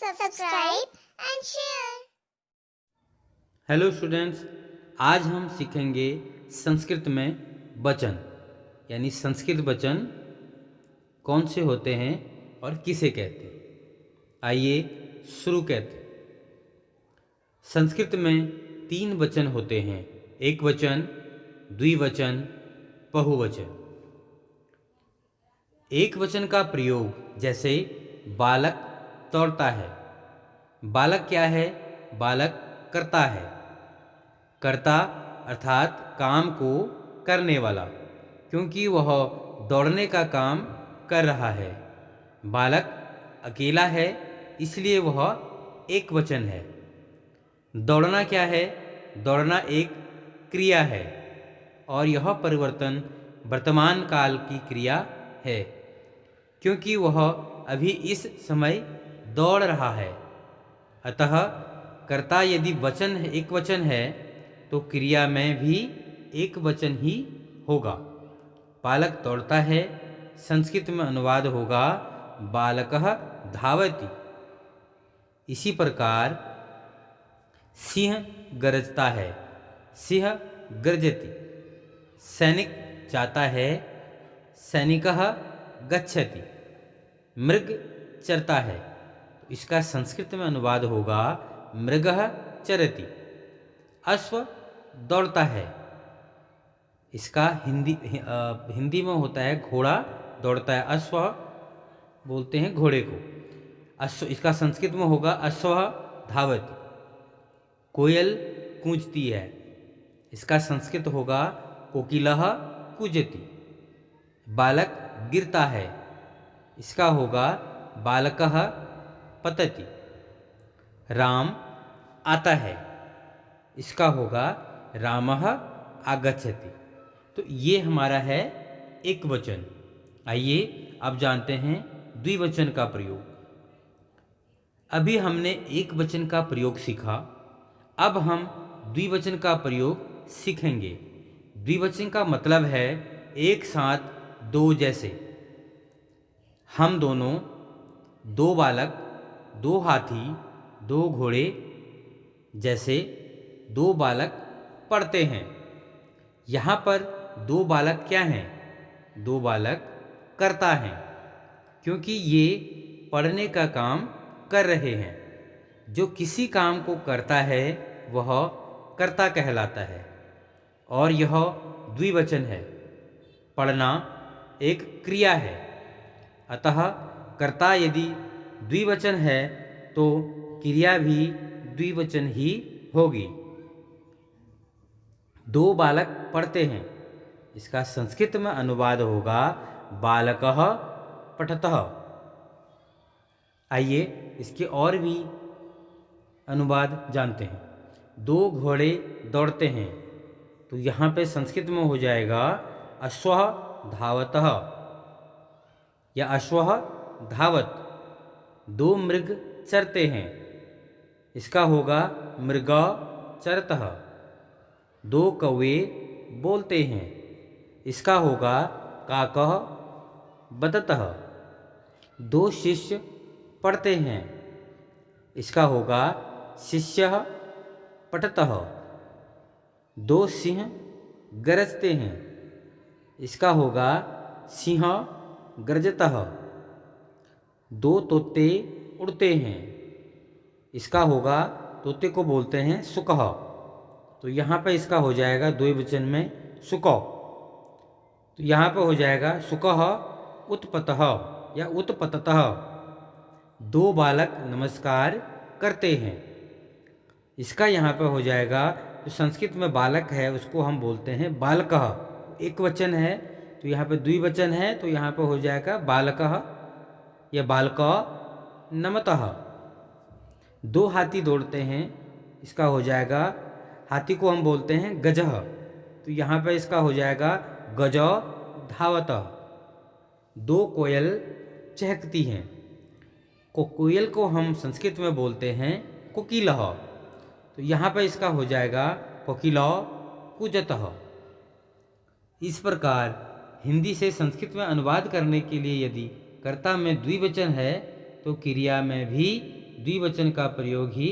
subscribe and share. Hello students, आज हम सीखेंगे संस्कृत में वचन, यानी संस्कृत वचन कौन से होते हैं और किसे कहते हैं। आइए शुरू करते हैं। संस्कृत में 3 वचन होते हैं, एक वचन, द्विवचन, बहुवचन। एक वचन का प्रयोग जैसे बालक दौड़ता है। बालक क्या है? बालक करता है। कर्ता अर्थात काम को करने वाला, क्योंकि वह दौड़ने का काम कर रहा है। बालक अकेला है, इसलिए वह एक वचन है। दौड़ना क्या है? दौड़ना एक क्रिया है और यह परिवर्तन वर्तमान काल की क्रिया है, क्योंकि वह अभी इस समय दौड़ रहा है। अतः कर्ता यदि वचन एक वचन है तो क्रिया में भी एक वचन ही होगा। बालक दौड़ता है, संस्कृत में अनुवाद होगा बालकः धावति। इसी प्रकार सिंह गरजता है, सिंह गर्जति। सैनिक जाता है, सैनिकः गच्छति। मृग चरता है, तो इसका संस्कृत में अनुवाद होगा मृगः चरति। अश्व दौड़ता है, इसका हिंदी में होता है घोड़ा दौड़ता है। अश्व बोलते हैं घोड़े को। अश्व, इसका संस्कृत में होगा अश्वः धावति। कोयल कूंजती है, इसका संस्कृत होगा कोकिलः कूजति। बालक गिरता है, इसका होगा बालकः पतति। राम आता है, इसका होगा रामः आगच्छति। तो ये हमारा है एक वचन। आइए अब जानते हैं द्विवचन का प्रयोग। अभी हमने एक वचन का प्रयोग सीखा, अब हम द्विवचन का प्रयोग सीखेंगे। द्विवचन का मतलब है एक साथ दो जैसे। हम दोनों, दो बालक, दो हाथी, दो घोड़े जैसे दो बालक पढ़ते हैं। यहाँ पर दो बालक क्या हैं? दो बालक करता हैं, क्योंकि ये पढ़ने का काम कर रहे हैं। जो किसी काम को करता है वह कर्ता कहलाता है और यह द्विवचन है। पढ़ना एक क्रिया है, अतः कर्ता यदि द्विवचन है तो क्रिया भी द्विवचन ही होगी। दो बालक पढ़ते हैं, इसका संस्कृत में अनुवाद होगा बालकः पठतः। आइए इसके और भी अनुवाद जानते हैं। दो घोड़े दौड़ते हैं, तो यहाँ पे संस्कृत में हो जाएगा अश्वः धावतः या अश्वः धावत। दो मृग चरते हैं, इसका होगा मृगा चरतः। दो कौवे बोलते हैं, इसका होगा काकः बदतः। दो शिष्य पढ़ते हैं, इसका होगा शिष्यः पठतः। दो सिंह गरजते हैं, इसका होगा सिंह गर्जतः। दो तोते उड़ते हैं, इसका होगा, तोते को बोलते हैं सुकः, तो यहाँ पर इसका हो जाएगा द्विवचन में सुकौ। तो यहाँ पर हो जाएगा सुकः उत्पतः या उत्पततः। दो बालक नमस्कार करते हैं, इसका यहाँ पर हो जाएगा, जो संस्कृत में बालक है उसको हम बोलते हैं बालकः। एक वचन है तो यहाँ पे द्विवचन है, तो यहाँ पर हो जाएगा बालकः या बालकः नमतः। दो हाथी दौड़ते हैं, इसका हो जाएगा, हाथी को हम बोलते हैं गजः, तो यहाँ पर इसका हो जाएगा गजौ धावतः। दो कोयल चहकती हैं, कोयल को हम संस्कृत में बोलते हैं कोकिलः, तो यहाँ पर इसका हो जाएगा कोकिलौ कूजतः। इस प्रकार हिंदी से संस्कृत में अनुवाद करने के लिए यदि कर्ता में द्विवचन है तो क्रिया में भी द्विवचन का प्रयोग ही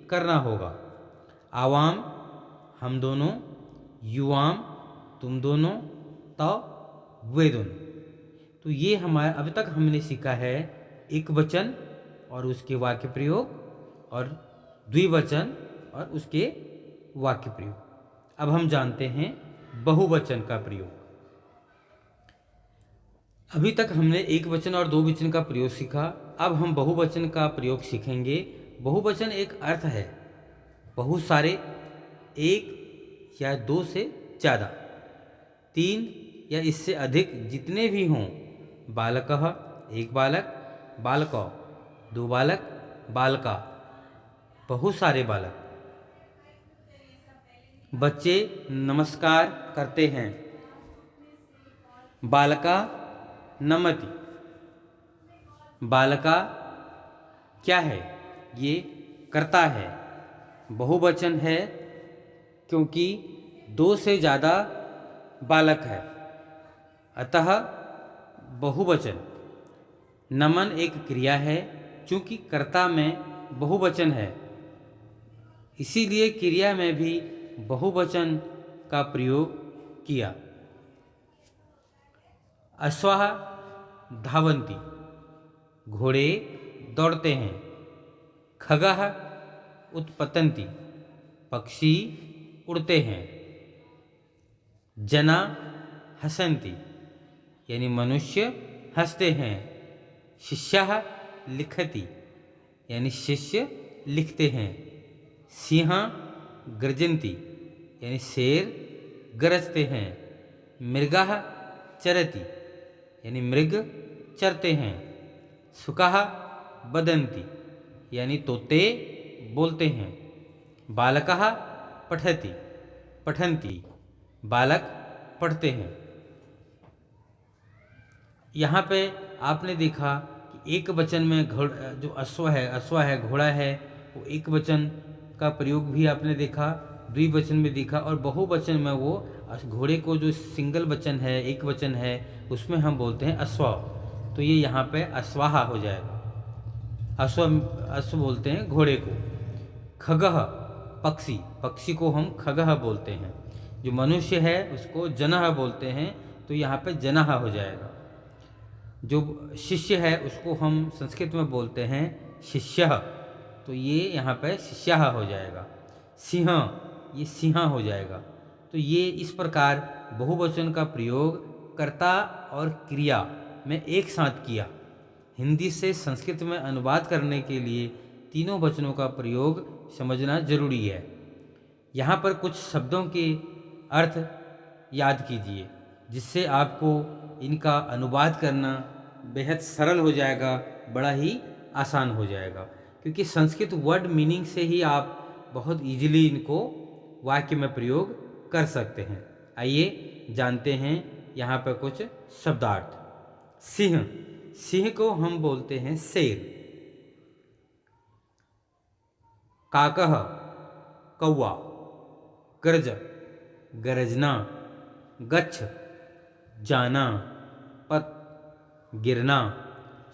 करना होगा। आवाम हम दोनों, युवाम तुम दोनों, तो वे दोनों। तो ये हमारा अभी तक हमने सीखा है एक वचन और उसके वाक्य प्रयोग और द्विवचन और उसके वाक्य प्रयोग। अब हम जानते हैं बहुवचन का प्रयोग। अभी तक हमने एक वचन और दो वचन का प्रयोग सीखा। अब हम बहुवचन का प्रयोग सीखेंगे। बहुवचन एक अर्थ है बहुत सारे, एक या दो से ज़्यादा, तीन या इससे अधिक जितने भी हों। बालकः एक बालक, बालकौ दो बालक, बालका बहुत सारे बालक। बच्चे नमस्कार करते हैं। बालका नमति। बालका क्या है? ये करता है। बहुवचन है क्योंकि दो से ज़्यादा बालक है, अतः बहुवचन। नमन एक क्रिया है, चूँकि कर्ता में बहुवचन है इसीलिए क्रिया में भी बहुवचन का प्रयोग किया। अश्वाः धावन्ति, घोड़े दौड़ते हैं। खगाः उत्पतन्ति, पक्षी उड़ते हैं। जना हसन्ति, यानी मनुष्य हंसते हैं। शिष्याः लिखति, यानी शिष्य लिखते हैं। सिंह गर्जन्ति, यानी शेर गरजते हैं। मृगाः चरति, यानी मृग चरते हैं। शुकाः वदन्ति, यानी तोते बोलते हैं। बालकाः पठति, पठन्ति, बालक पढ़ते हैं। यहाँ पे आपने देखा कि एक वचन में जो अश्व है, घोड़ा है, वो एक वचन का प्रयोग भी आपने देखा, द्विवचन में देखा। और बहुवचन में वो घोड़े को जो सिंगल वचन है, एक वचन है, उसमें हम बोलते हैं अश्व। तो ये यहाँ पे अश्वाहा हो जाएगा। अश्व बोलते हैं घोड़े को। खगः पक्षी, पक्षी को हम खगः बोलते हैं। जो मनुष्य है उसको जनः बोलते हैं, तो यहाँ पे जनः हो जाएगा। जो शिष्य है उसको हम संस्कृत में बोलते हैं शिष्यः, तो ये यहाँ पे शिष्यः हो जाएगा। सिंह, ये सिंह हो जाएगा। तो ये इस प्रकार बहुवचन का प्रयोग कर्ता और क्रिया में एक साथ किया। हिंदी से संस्कृत में अनुवाद करने के लिए तीनों वचनों का प्रयोग समझना जरूरी है। यहाँ पर कुछ शब्दों के अर्थ याद कीजिए, जिससे आपको इनका अनुवाद करना बेहद सरल हो जाएगा, बड़ा ही आसान हो जाएगा। क्योंकि संस्कृत वर्ड मीनिंग से ही आप बहुत इजीली इनको वाक्य में प्रयोग कर सकते हैं। आइए जानते हैं यहाँ पर कुछ शब्दार्थ। सिंह, सिंह को हम बोलते हैं शेर। काकः कौवा, गर्ज गरजना, गच्छ जाना, पत गिरना,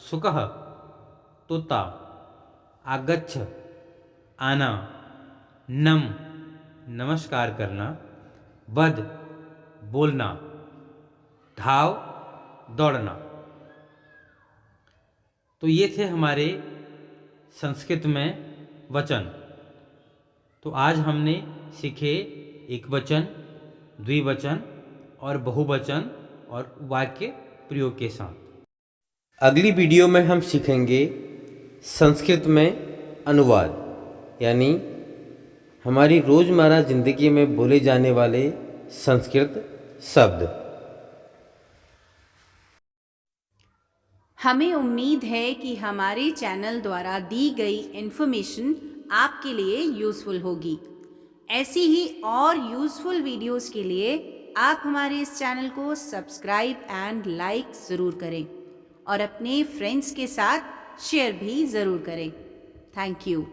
शुकः तोता, आगच्छ आना, नम नमस्कार करना, बद बोलना, धाव दौड़ना। तो ये थे हमारे संस्कृत में वचन। तो आज हमने सीखे एक वचन, द्विवचन और बहुवचन और वाक्य प्रयोग के साथ। अगली वीडियो में हम सीखेंगे संस्कृत में अनुवाद, यानी हमारी रोज़मर्रा ज़िंदगी में बोले जाने वाले संस्कृत शब्द। हमें उम्मीद है कि हमारे चैनल द्वारा दी गई इन्फॉर्मेशन आपके लिए यूज़फुल होगी। ऐसी ही और यूज़फुल वीडियोस के लिए आप हमारे इस चैनल को सब्सक्राइब एंड लाइक ज़रूर करें और अपने फ्रेंड्स के साथ शेयर भी ज़रूर करें। Thank you.